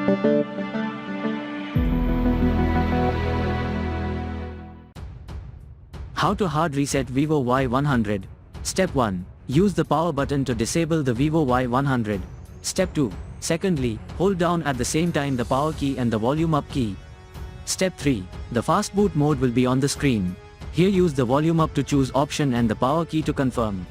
How to hard reset Vivo Y100. Step 1. Use the power button to disable the Vivo Y100. Step 2. Secondly, hold down at the same time the power key and the volume up key. Step 3. The fast boot mode will be on the screen. Here use the volume up to choose option and the power key to confirm.